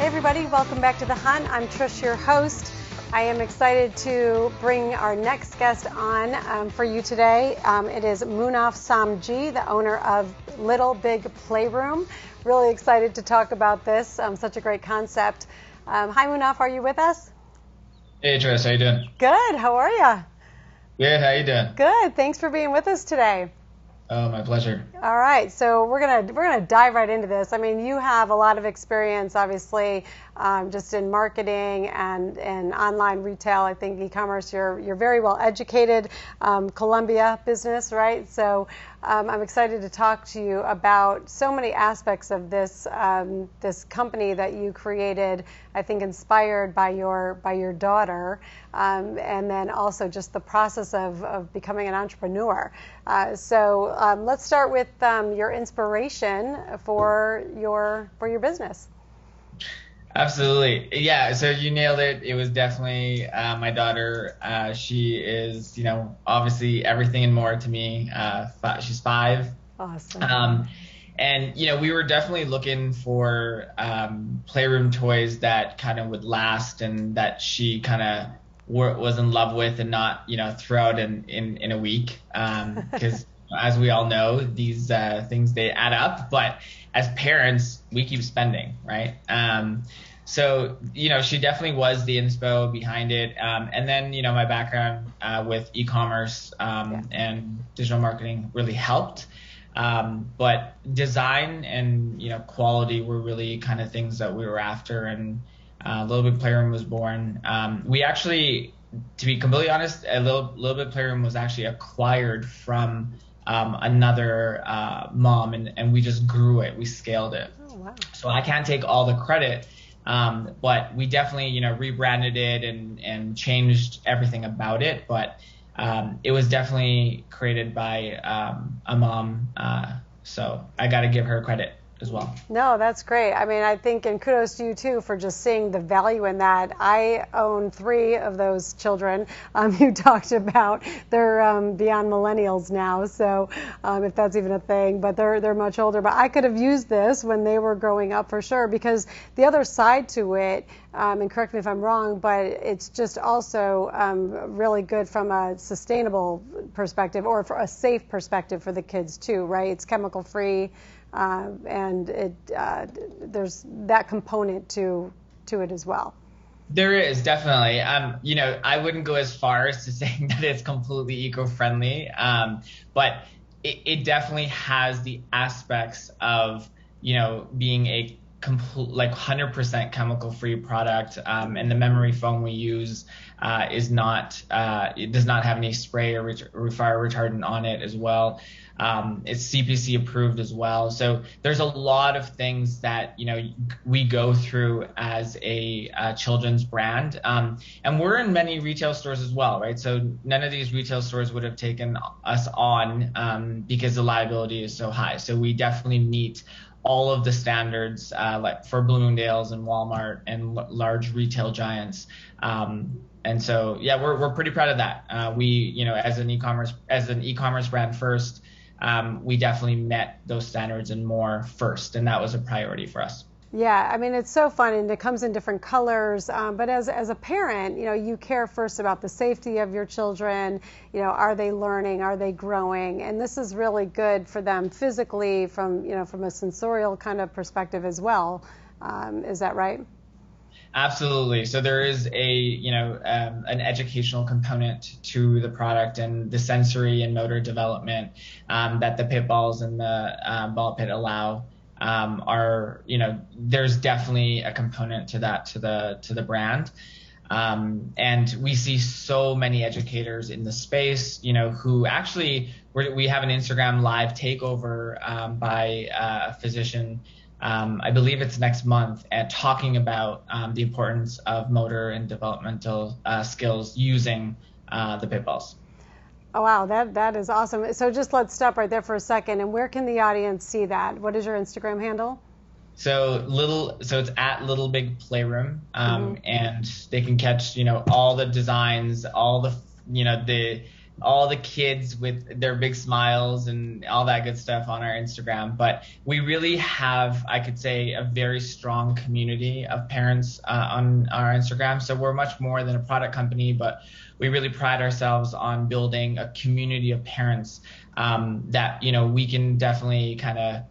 Hey everybody, welcome back to The Hunt. I'm Trish, your host. I am excited to bring our next guest on for you today. It is Munaf Samji, the owner of Little Big Playroom. Really excited to talk about this. Such a great concept. Hi Munaf, are you with us? Hey Trish, how you doing? Good, how are you? Good, how you doing? Good, thanks for being with us today. Oh, my pleasure. All right, so we're gonna dive right into this. I mean, you have a lot of experience, obviously, just in marketing and online retail. I think e-commerce. You're very well educated. Columbia business, right? So I'm excited to talk to you about so many aspects of this this company that you created. I think inspired by your daughter, and then also just the process of becoming an entrepreneur. So let's start with your inspiration for your business. Absolutely. Yeah, so you nailed it. It was definitely my daughter. She is, obviously everything and more to me. She's 5. Awesome. And, we were definitely looking for playroom toys that kind of would last and that she kind of was in love with and not, throw out in a week. Because as we all know, these things, they add up. But as parents, we keep spending, right? So, she definitely was the inspo behind it. And then, my background with e-commerce and digital marketing really helped. But design and, quality were really kind of things that we were after. And Little Big Playroom was born. We actually, to be completely honest, Little Big Playroom was actually acquired from another mom, and we just grew it. We scaled it. Oh, wow. So I can't take all the credit. But we definitely, rebranded it and changed everything about it. But it was definitely created by a mom. So I got to give her credit as well. No, that's great. I mean, I think, and kudos to you too for just seeing the value in that. I own 3 of those children you talked about. They're beyond millennials now, so if that's even a thing, but they're much older. But I could have used this when they were growing up for sure, because the other side to it, and correct me if I'm wrong, but it's just also really good from a sustainable perspective or for a safe perspective for the kids too, right? It's chemical free. And there's that component to it as well. There is definitely. I wouldn't go as far as to saying that it's completely eco-friendly, but it definitely has the aspects of being a complete 100% chemical-free product, and the memory foam we use is not. It does not have any spray or fire retardant on it as well. It's CPC approved as well. So there's a lot of things that, we go through as a children's brand. And we're in many retail stores as well, right? So none of these retail stores would have taken us on because the liability is so high. So we definitely meet all of the standards like for Bloomingdale's and Walmart and large retail giants. And so, yeah, we're pretty proud of that. We, as an e-commerce brand first, we definitely met those standards and more first, and that was a priority for us. Yeah, I mean, it's so fun, and it comes in different colors, but as a parent, you care first about the safety of your children. Are they learning? Are they growing? And this is really good for them physically from a sensorial kind of perspective as well. Is that right? Absolutely. So there is an educational component to the product and the sensory and motor development that the pit balls and the ball pit allow. There's definitely a component to that to the brand. And we see so many educators in the space, who actually we have an Instagram live takeover by a physician. I believe it's next month, at talking about the importance of motor and developmental skills using the pit balls. Oh, wow, that is awesome. So just let's stop right there for a second. And where can the audience see that? What is your Instagram handle? So it's at Little Big Playroom, and they can catch all the designs, all the all the kids with their big smiles and all that good stuff on our Instagram. But we really have, I could say, a very strong community of parents on our Instagram. So we're much more than a product company, but we really pride ourselves on building a community of parents that, we can definitely kind of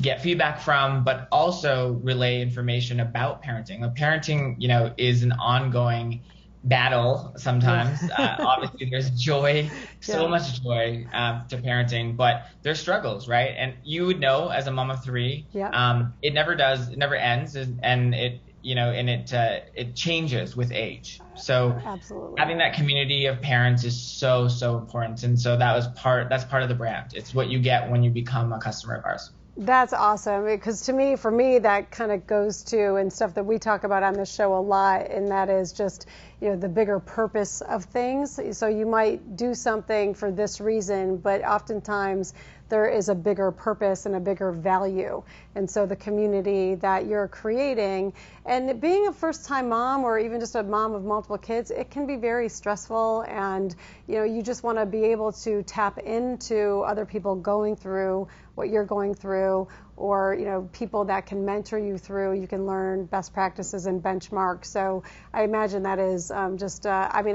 get feedback from, but also relay information about parenting. Parenting, is an ongoing battle sometimes. Obviously, there's joy, so much joy to parenting, but there's struggles, right? And you would know as a mom of three, it never ends, and it changes with age. So absolutely, having that community of parents is so important, and so that's part of the brand. It's what you get when you become a customer of ours. That's awesome, because for me, that kind of goes to, and stuff that we talk about on this show a lot, and that is just, the bigger purpose of things. So you might do something for this reason, but oftentimes there is a bigger purpose and a bigger value. And so the community that you're creating, and being a first-time mom or even just a mom of multiple kids, it can be very stressful, and you just want to be able to tap into other people going through what you're going through, or people that can mentor you through. You can learn best practices and benchmarks. So I imagine that is I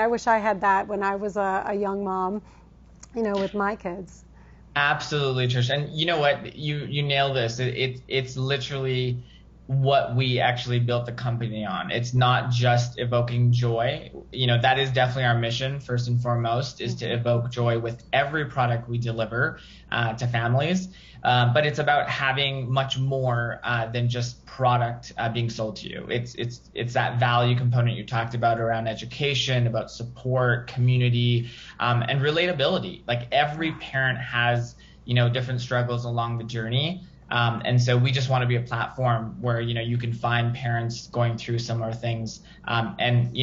wish I had that when I was a young mom, with my kids. Absolutely, Trish. And you know what? You nailed this. It's literally what we actually built the company on. It's not just evoking joy. That is definitely our mission, first and foremost, is to evoke joy with every product we deliver to families. But it's about having much more than just product being sold to you. It's that value component you talked about around education, about support, community, and relatability. Like every parent has, different struggles along the journey. And so we just want to be a platform where, you can find parents going through similar things, and,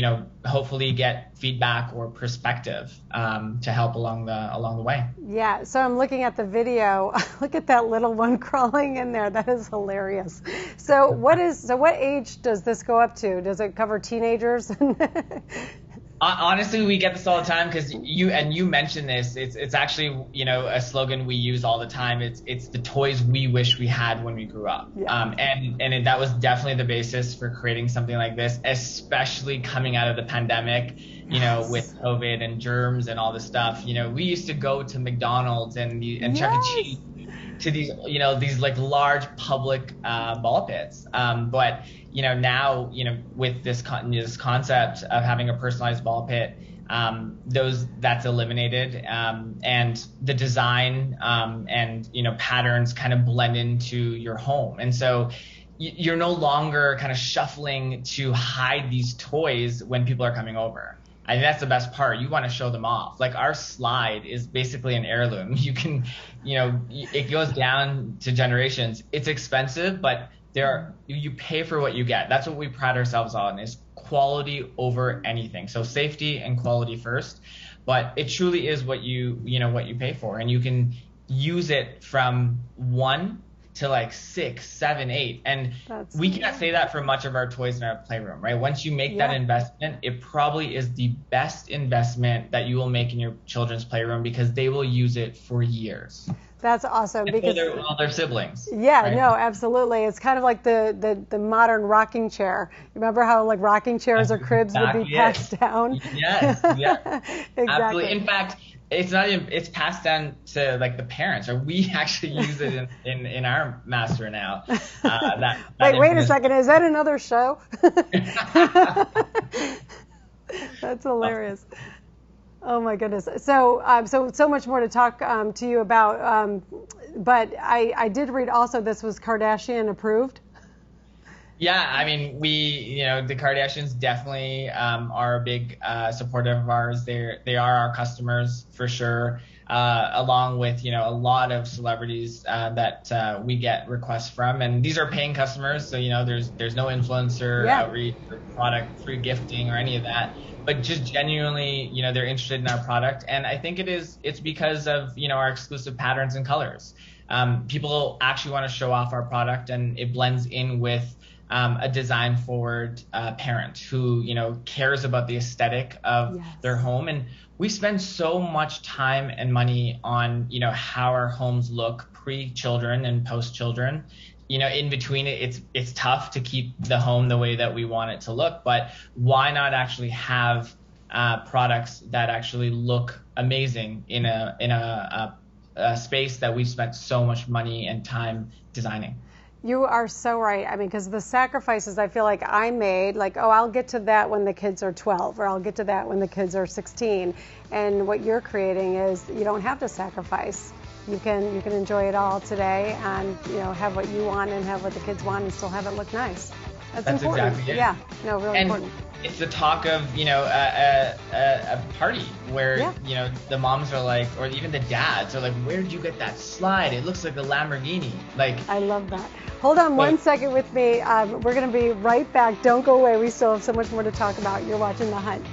hopefully get feedback or perspective to help along the way. Yeah. So I'm looking at the video. Look at that little one crawling in there. That is hilarious. So what age does this go up to? Does it cover teenagers? Honestly, we get this all the time, because you mentioned this. It's actually, a slogan we use all the time. It's the toys we wish we had when we grew up. Yeah. That was definitely the basis for creating something like this, especially coming out of the pandemic, with COVID and germs and all this stuff. We used to go to McDonald's and Chuck E. Cheese to these like large public ball pits. But now, with this concept of having a personalized ball pit, that's eliminated, and the design and patterns kind of blend into your home. And so you're no longer kind of shuffling to hide these toys when people are coming over. I think that's the best part. You want to show them off. Like our slide is basically an heirloom. You can, it goes down to generations. It's expensive, but you pay for what you get. That's what we pride ourselves on, is quality over anything. So safety and quality first, but it truly is what you pay for, and you can use it from 1 to like 6, 7, 8. And we cannot say that for much of our toys in our playroom, right? Once you make that investment, it probably is the best investment that you will make in your children's playroom, because they will use it for years. That's awesome, because they're siblings. Yeah, right? No, absolutely. It's kind of like the modern rocking chair. You remember how like rocking chairs or cribs would be passed down? Yes, exactly. Absolutely. In fact, it's passed down to like the parents, or we actually use it in our master now. Wait a second, is that another show? That's hilarious. Oh my goodness. So much more to talk to you about. But I did read also this was Kardashian approved. Yeah, I mean, the Kardashians definitely are a big supporter of ours. They are our customers for sure, along with a lot of celebrities that we get requests from, and these are paying customers. So there's no influencer outreach or product free gifting or any of that, but just genuinely they're interested in our product, and I think it's because of our exclusive patterns and colors. People actually want to show off our product, and it blends in with a design forward parent who, cares about the aesthetic of their home. And we spend so much time and money on, how our homes look pre-children and post-children. In between it's tough to keep the home the way that we want it to look, but why not actually have products that actually look amazing in a space that we've spent so much money and time designing? You are so right. I mean, because the sacrifices I feel like I made, like, oh, I'll get to that when the kids are 12, or I'll get to that when the kids are 16. And what you're creating is you don't have to sacrifice. You can enjoy it all today, and have what you want and have what the kids want, and still have it look nice. That's important. Exactly it. Yeah, no, really and important. It's the talk of a party where the moms are like, or even the dads are like, where did you get that slide? It looks like a Lamborghini. Like, I love that. Hold on one second with me. We're going to be right back. Don't go away. We still have so much more to talk about. You're watching The Hunt.